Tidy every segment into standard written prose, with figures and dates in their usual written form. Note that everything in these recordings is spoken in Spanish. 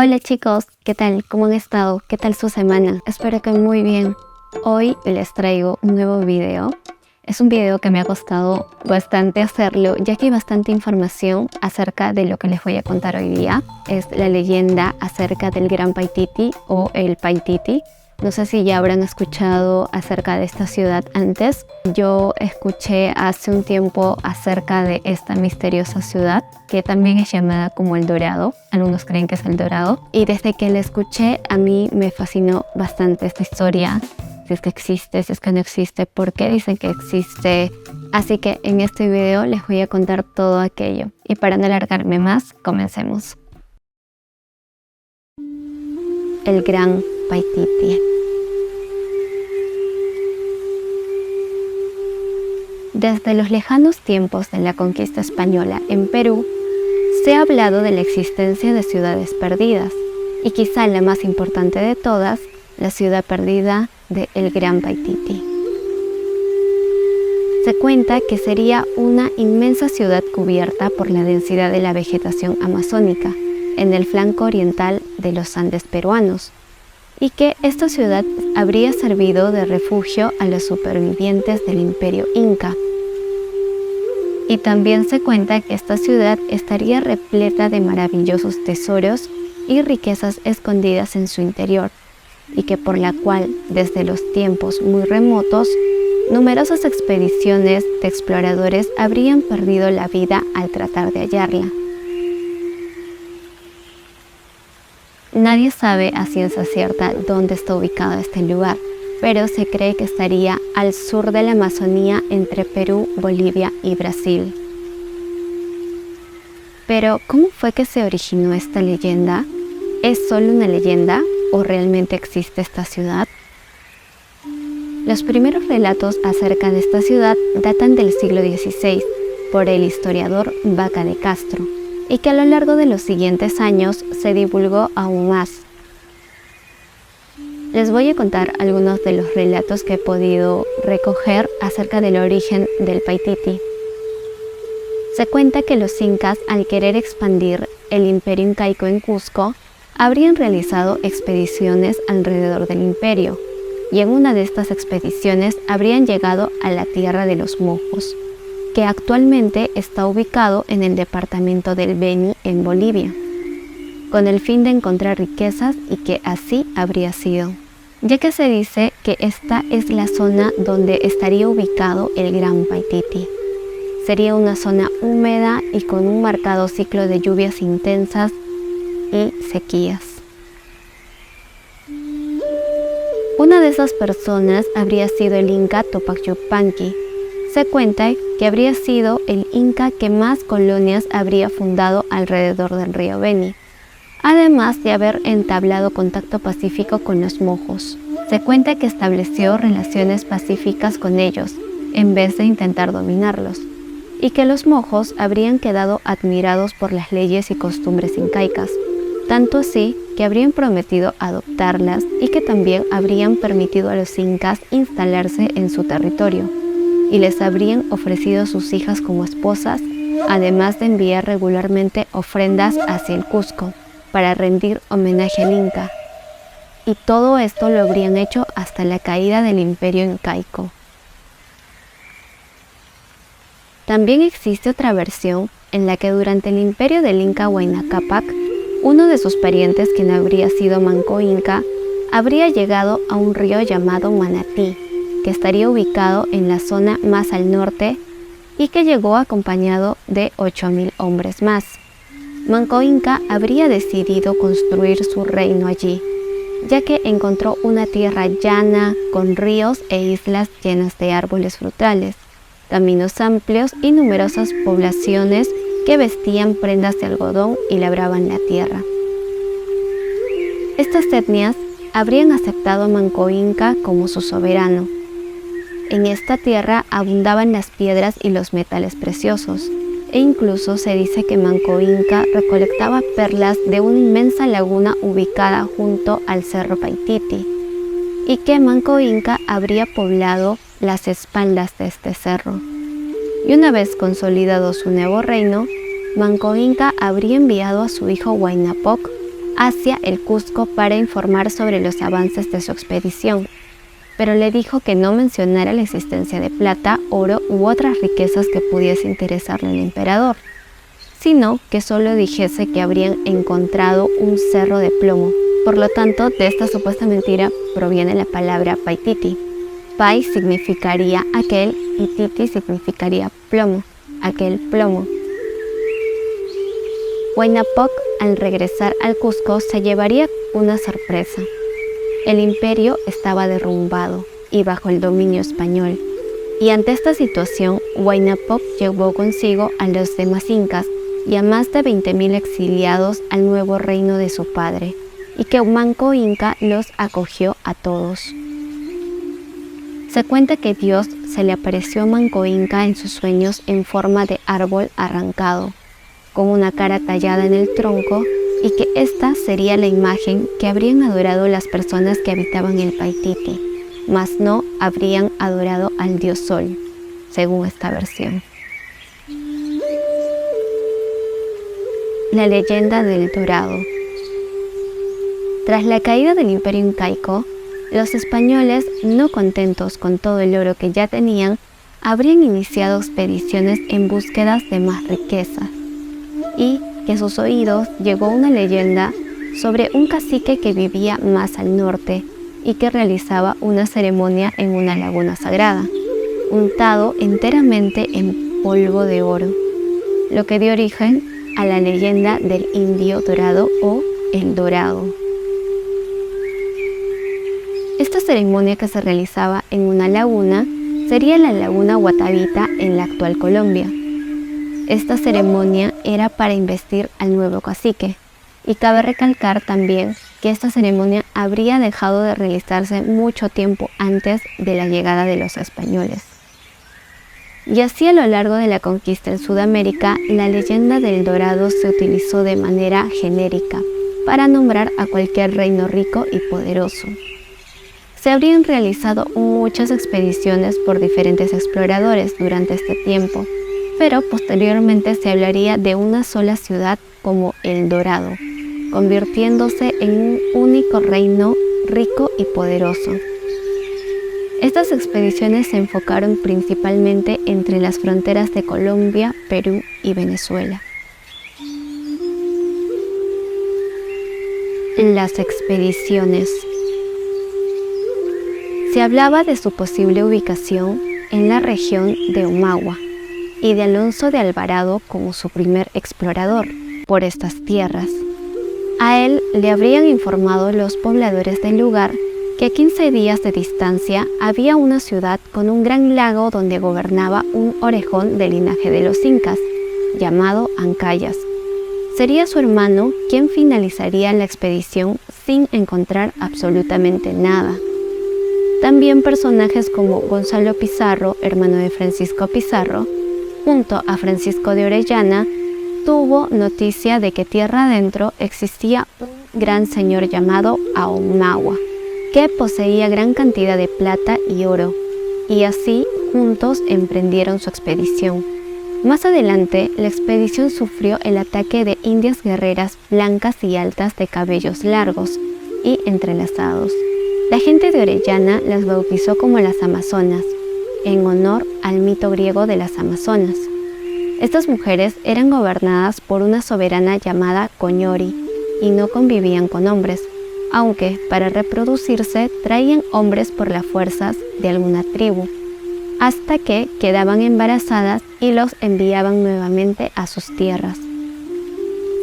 Hola chicos, ¿qué tal? ¿Cómo han estado? ¿Qué tal su semana? Espero que muy bien. Hoy les traigo un nuevo video. Es un video que me ha costado bastante hacerlo, ya que hay bastante información acerca de lo que les voy a contar hoy día. Es la leyenda acerca del Gran Paititi o el Paititi. No sé si ya habrán escuchado acerca de esta ciudad antes. Yo escuché hace un tiempo acerca de esta misteriosa ciudad, que también es llamada como El Dorado. Algunos creen que es El Dorado. Y desde que la escuché, a mí me fascinó bastante esta historia. Si es que existe, si es que no existe, por qué dicen que existe. Así que en este video les voy a contar todo aquello. Y para no alargarme más, comencemos. El Gran Paititi. Desde los lejanos tiempos de la conquista española en Perú, se ha hablado de la existencia de ciudades perdidas, y quizá la más importante de todas, la ciudad perdida de El Gran Paititi. Se cuenta que sería una inmensa ciudad cubierta por la densidad de la vegetación amazónica, en el flanco oriental de los Andes peruanos, y que esta ciudad habría servido de refugio a los supervivientes del Imperio Inca. Y también se cuenta que esta ciudad estaría repleta de maravillosos tesoros y riquezas escondidas en su interior, y que por la cual, desde los tiempos muy remotos, numerosas expediciones de exploradores habrían perdido la vida al tratar de hallarla. Nadie sabe a ciencia cierta dónde está ubicado este lugar, pero se cree que estaría al sur de la Amazonía entre Perú, Bolivia y Brasil. Pero, ¿cómo fue que se originó esta leyenda? ¿Es solo una leyenda o realmente existe esta ciudad? Los primeros relatos acerca de esta ciudad datan del siglo XVI por el historiador Vaca de Castro, y que a lo largo de los siguientes años se divulgó aún más. Les voy a contar algunos de los relatos que he podido recoger acerca del origen del Paititi. Se cuenta que los incas, al querer expandir el imperio incaico en Cusco, habrían realizado expediciones alrededor del imperio, y en una de estas expediciones habrían llegado a la tierra de los Mojos, que actualmente está ubicado en el departamento del Beni en Bolivia, con el fin de encontrar riquezas, y que así habría sido, ya que se dice que esta es la zona donde estaría ubicado el Gran Paititi. Sería una zona húmeda y con un marcado ciclo de lluvias intensas y sequías. Una de esas personas habría sido el Inca Tupac Yupanqui. Se cuenta que habría sido el Inca que más colonias habría fundado alrededor del río Beni, además de haber entablado contacto pacífico con los Mojos. Se cuenta que estableció relaciones pacíficas con ellos, en vez de intentar dominarlos, y que los Mojos habrían quedado admirados por las leyes y costumbres incaicas, tanto así que habrían prometido adoptarlas, y que también habrían permitido a los incas instalarse en su territorio, y les habrían ofrecido sus hijas como esposas, además de enviar regularmente ofrendas hacia el Cusco para rendir homenaje al Inca. Y todo esto lo habrían hecho hasta la caída del Imperio Incaico. También existe otra versión en la que durante el imperio del Inca Huayna Cápac, uno de sus parientes, quien habría sido Manco Inca, habría llegado a un río llamado Manatí, que estaría ubicado en la zona más al norte, y que llegó acompañado de 8,000 hombres más. Manco Inca habría decidido construir su reino allí, ya que encontró una tierra llana con ríos e islas llenas de árboles frutales, caminos amplios y numerosas poblaciones que vestían prendas de algodón y labraban la tierra. Estas etnias habrían aceptado a Manco Inca como su soberano. En esta tierra abundaban las piedras y los metales preciosos, e incluso se dice que Manco Inca recolectaba perlas de una inmensa laguna ubicada junto al Cerro Paititi, y que Manco Inca habría poblado las espaldas de este cerro. Y una vez consolidado su nuevo reino, Manco Inca habría enviado a su hijo Huayna Pop hacia el Cusco para informar sobre los avances de su expedición, pero le dijo que no mencionara la existencia de plata, oro u otras riquezas que pudiese interesarle al emperador, sino que solo dijese que habrían encontrado un cerro de plomo. Por lo tanto, de esta supuesta mentira proviene la palabra Paititi. Pai significaría aquel y Titi significaría plomo, aquel plomo. Huayna Pop, al regresar al Cusco, se llevaría una sorpresa. El imperio estaba derrumbado y bajo el dominio español, y ante esta situación, Huayna Pop llevó consigo a los demás incas y a más de 20.000 exiliados al nuevo reino de su padre, y que Manco Inca los acogió a todos. Se cuenta que Dios se le apareció a Manco Inca en sus sueños en forma de árbol arrancado, con una cara tallada en el tronco, y que esta sería la imagen que habrían adorado las personas que habitaban el Paititi, mas no habrían adorado al dios Sol, según esta versión. La leyenda del Dorado. Tras la caída del Imperio Incaico, los españoles, no contentos con todo el oro que ya tenían, habrían iniciado expediciones en búsquedas de más riqueza, y que a sus oídos llegó una leyenda sobre un cacique que vivía más al norte y que realizaba una ceremonia en una laguna sagrada, untado enteramente en polvo de oro, lo que dio origen a la leyenda del Indio Dorado o El Dorado. Esta ceremonia, que se realizaba en una laguna, sería la laguna Guatavita en la actual Colombia. Esta ceremonia era para investir al nuevo cacique, y cabe recalcar también que esta ceremonia habría dejado de realizarse mucho tiempo antes de la llegada de los españoles. Y así, a lo largo de la conquista en Sudamérica, la leyenda del Dorado se utilizó de manera genérica para nombrar a cualquier reino rico y poderoso. Se habrían realizado muchas expediciones por diferentes exploradores durante este tiempo, pero posteriormente se hablaría de una sola ciudad como El Dorado, convirtiéndose en un único reino rico y poderoso. Estas expediciones se enfocaron principalmente entre las fronteras de Colombia, Perú y Venezuela. Las expediciones. Se hablaba de su posible ubicación en la región de Omagua y de Alonso de Alvarado como su primer explorador por estas tierras. A él le habrían informado los pobladores del lugar que a 15 días de distancia había una ciudad con un gran lago donde gobernaba un orejón del linaje de los incas, llamado Ancayas. Sería su hermano quien finalizaría la expedición sin encontrar absolutamente nada. También personajes como Gonzalo Pizarro, hermano de Francisco Pizarro, junto a Francisco de Orellana, tuvo noticia de que tierra adentro existía un gran señor llamado Ahumahua, que poseía gran cantidad de plata y oro, y así juntos emprendieron su expedición. Más adelante, la expedición sufrió el ataque de indias guerreras blancas y altas de cabellos largos y entrelazados. La gente de Orellana las bautizó como las Amazonas, en honor al mito griego de las Amazonas. Estas mujeres eran gobernadas por una soberana llamada Coñori y no convivían con hombres, aunque para reproducirse traían hombres por las fuerzas de alguna tribu, hasta que quedaban embarazadas y los enviaban nuevamente a sus tierras.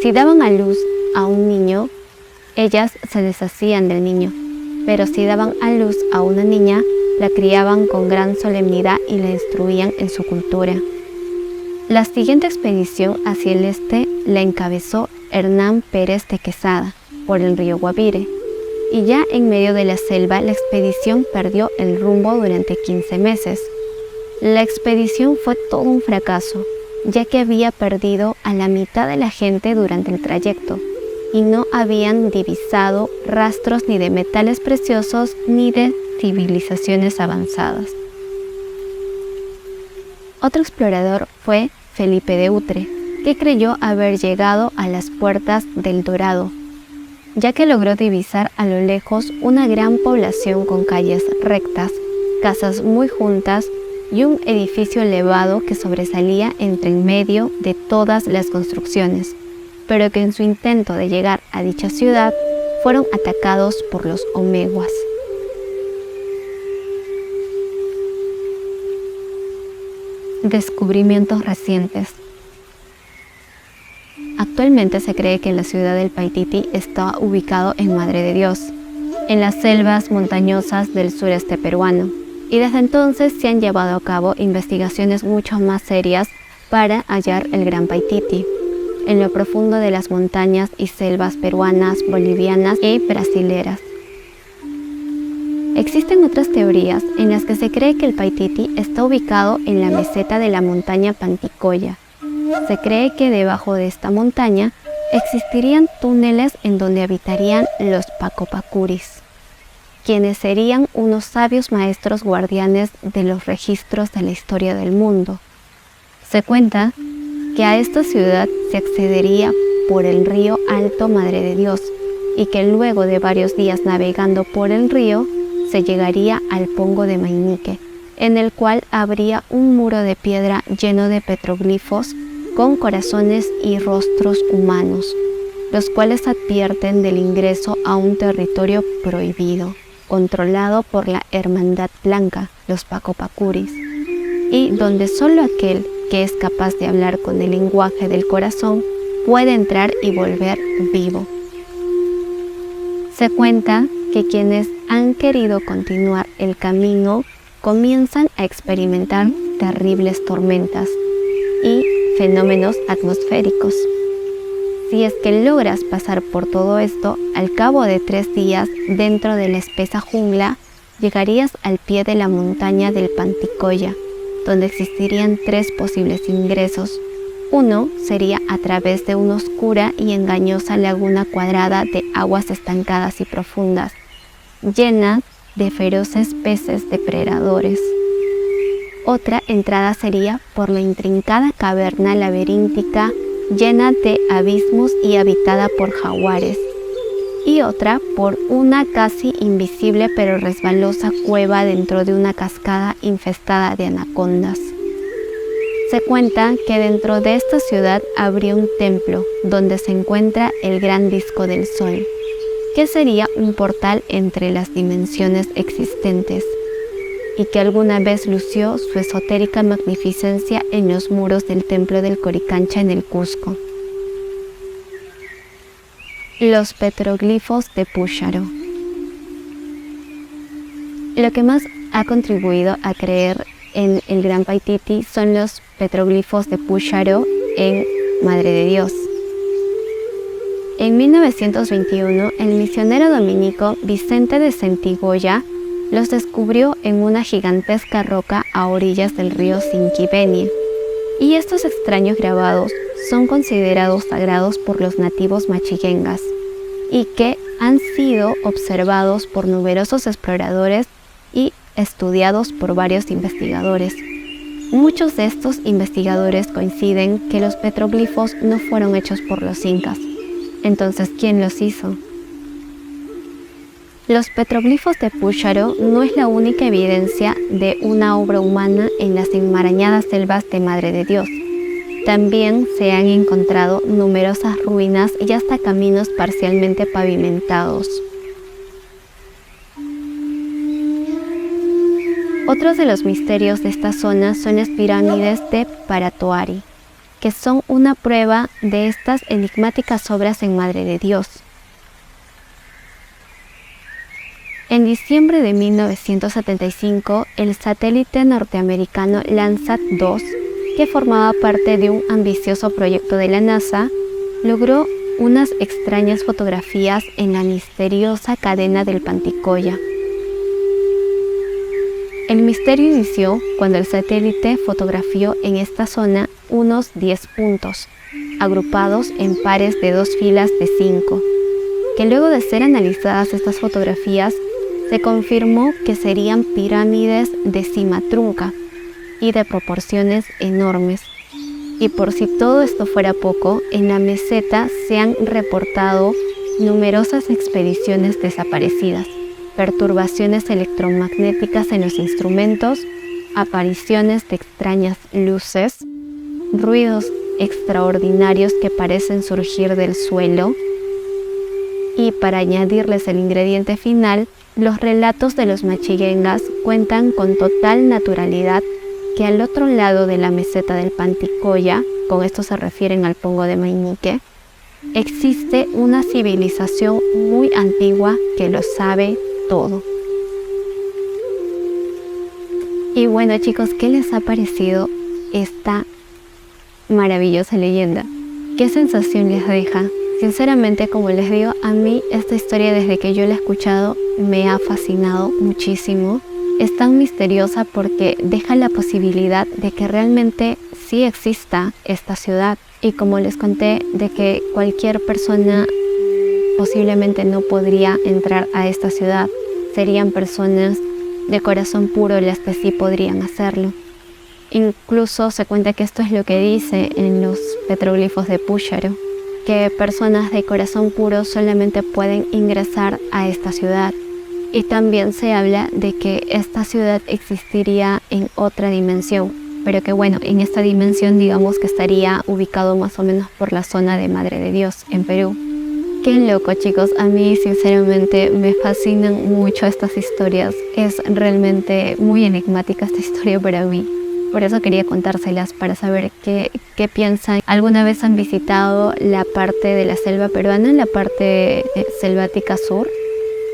Si daban a luz a un niño, ellas se deshacían del niño, pero si daban a luz a una niña, la criaban con gran solemnidad y la instruían en su cultura. La siguiente expedición hacia el este la encabezó Hernán Pérez de Quesada por el río Guavire, y ya en medio de la selva la expedición perdió el rumbo durante 15 meses. La expedición fue todo un fracaso, ya que había perdido a la mitad de la gente durante el trayecto, y no habían divisado rastros ni de metales preciosos ni de civilizaciones avanzadas. Otro explorador fue Felipe de Utre, que creyó haber llegado a las puertas del Dorado. ya que logró divisar a lo lejos una gran población con calles rectas, casas muy juntas y un edificio elevado que sobresalía entre en medio de todas las construcciones, pero que en su intento de llegar a dicha ciudad fueron atacados por los omeguas. Descubrimientos recientes. Actualmente se cree que la ciudad del Paititi está ubicado en Madre de Dios, en las selvas montañosas del sureste peruano, y desde entonces se han llevado a cabo investigaciones mucho más serias para hallar el Gran Paititi, en lo profundo de las montañas y selvas peruanas, bolivianas y brasileras. Existen otras teorías en las que se cree que el Paititi está ubicado en la meseta de la montaña Panticoya. Se cree que debajo de esta montaña existirían túneles en donde habitarían los Pacopacuris, quienes serían unos sabios maestros guardianes de los registros de la historia del mundo. Se cuenta que a esta ciudad se accedería por el río Alto Madre de Dios y que luego de varios días navegando por el río se llegaría al Pongo de Mainique, en el cual habría un muro de piedra lleno de petroglifos con corazones y rostros humanos, los cuales advierten del ingreso a un territorio prohibido, controlado por la Hermandad Blanca, los Pacopacuris, y donde solo aquel que es capaz de hablar con el lenguaje del corazón puede entrar y volver vivo. Se cuenta que quienes han querido continuar el camino comienzan a experimentar terribles tormentas y fenómenos atmosféricos. Si es que logras pasar por todo esto, al cabo de 3 días dentro de la espesa jungla, llegarías al pie de la montaña del Panticoya, donde existirían 3 posibles ingresos. Uno sería a través de una oscura y engañosa laguna cuadrada de aguas estancadas y profundas, llena de feroces peces depredadores. Otra entrada sería por la intrincada caverna laberíntica llena de abismos y habitada por jaguares, y otra por una casi invisible pero resbalosa cueva dentro de una cascada infestada de anacondas. Se cuenta que dentro de esta ciudad habría un templo donde se encuentra el gran disco del sol, que sería un portal entre las dimensiones existentes, y que alguna vez lució su esotérica magnificencia en los muros del templo del Coricancha en el Cusco. Los petroglifos de Púcharo. Lo que más ha contribuido a creer en el Gran Paititi son los petroglifos de Púcharo en Madre de Dios. En 1921, el misionero dominico Vicente de Centigoya los descubrió en una gigantesca roca a orillas del río Sinquibeni, y estos extraños grabados son considerados sagrados por los nativos machillengas y que han sido observados por numerosos exploradores y estudiados por varios investigadores. Muchos de estos investigadores coinciden que los petroglifos no fueron hechos por los incas. Entonces, ¿quién los hizo? Los petroglifos de Púcharo no es la única evidencia de una obra humana en las enmarañadas selvas de Madre de Dios. También se han encontrado numerosas ruinas y hasta caminos parcialmente pavimentados. Otros de los misterios de esta zona son las pirámides de Paratoari, que son una prueba de estas enigmáticas obras en Madre de Dios. En diciembre de 1975, el satélite norteamericano Landsat 2, que formaba parte de un ambicioso proyecto de la NASA, logró unas extrañas fotografías en la misteriosa cadena del Panticoya. El misterio inició cuando el satélite fotografió en esta zona unos 10 puntos, agrupados en pares de 2 filas de 5, que luego de ser analizadas estas fotografías, se confirmó que serían pirámides de cima trunca y de proporciones enormes. Y por si todo esto fuera poco, en la meseta se han reportado numerosas expediciones desaparecidas, perturbaciones electromagnéticas en los instrumentos, apariciones de extrañas luces, ruidos extraordinarios que parecen surgir del suelo, y para añadirles el ingrediente final, los relatos de los Machiguengas cuentan con total naturalidad que al otro lado de la meseta del Panticoya, con esto se refieren al Pongo de Mainique, existe una civilización muy antigua que lo sabe todo. Y bueno, chicos, ¿qué les ha parecido esta maravillosa leyenda? ¿Qué sensación les deja? Sinceramente, como les digo, a mí esta historia desde que yo la he escuchado me ha fascinado muchísimo. Es tan misteriosa porque deja la posibilidad de que realmente sí exista esta ciudad. Y como les conté, de que cualquier persona posiblemente no podría entrar a esta ciudad. Serían personas de corazón puro las que sí podrían hacerlo. Incluso se cuenta que esto es lo que dice en los petroglifos de Púcharo, que personas de corazón puro solamente pueden ingresar a esta ciudad. Y también se habla de que esta ciudad existiría en otra dimensión, pero que bueno, en esta dimensión digamos que estaría ubicado más o menos por la zona de Madre de Dios, en Perú. Qué loco, chicos, a mí sinceramente me fascinan mucho estas historias. Es realmente muy enigmática esta historia para mí. Por eso quería contárselas, para saber qué piensan. ¿Alguna vez han visitado la parte de la selva peruana, la parte selvática sur?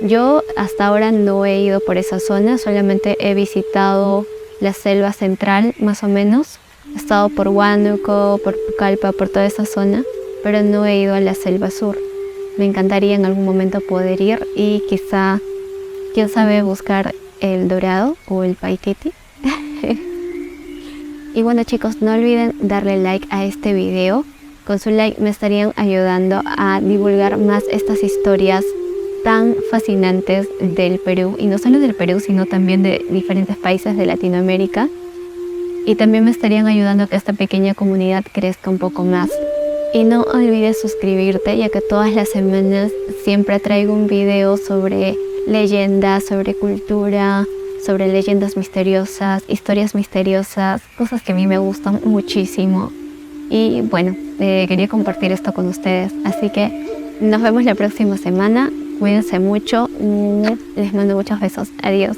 Yo hasta ahora no he ido por esa zona, solamente he visitado la selva central, más o menos. He estado por Huánuco, por Pucallpa, por toda esa zona, pero no he ido a la selva sur. Me encantaría en algún momento poder ir y quizá, quién sabe, buscar el dorado o el paititi. Y bueno, chicos, no olviden darle like a este video. Con su like me estarían ayudando a divulgar más estas historias tan fascinantes del Perú, y no solo del Perú, sino también de diferentes países de Latinoamérica. Y también me estarían ayudando a que esta pequeña comunidad crezca un poco más. Y no olvides suscribirte, ya que todas las semanas siempre traigo un video sobre leyendas, sobre cultura, sobre leyendas misteriosas, historias misteriosas, cosas que a mí me gustan muchísimo. Y bueno, quería compartir esto con ustedes. Así que nos vemos la próxima semana. Cuídense mucho. Les mando muchos besos. Adiós.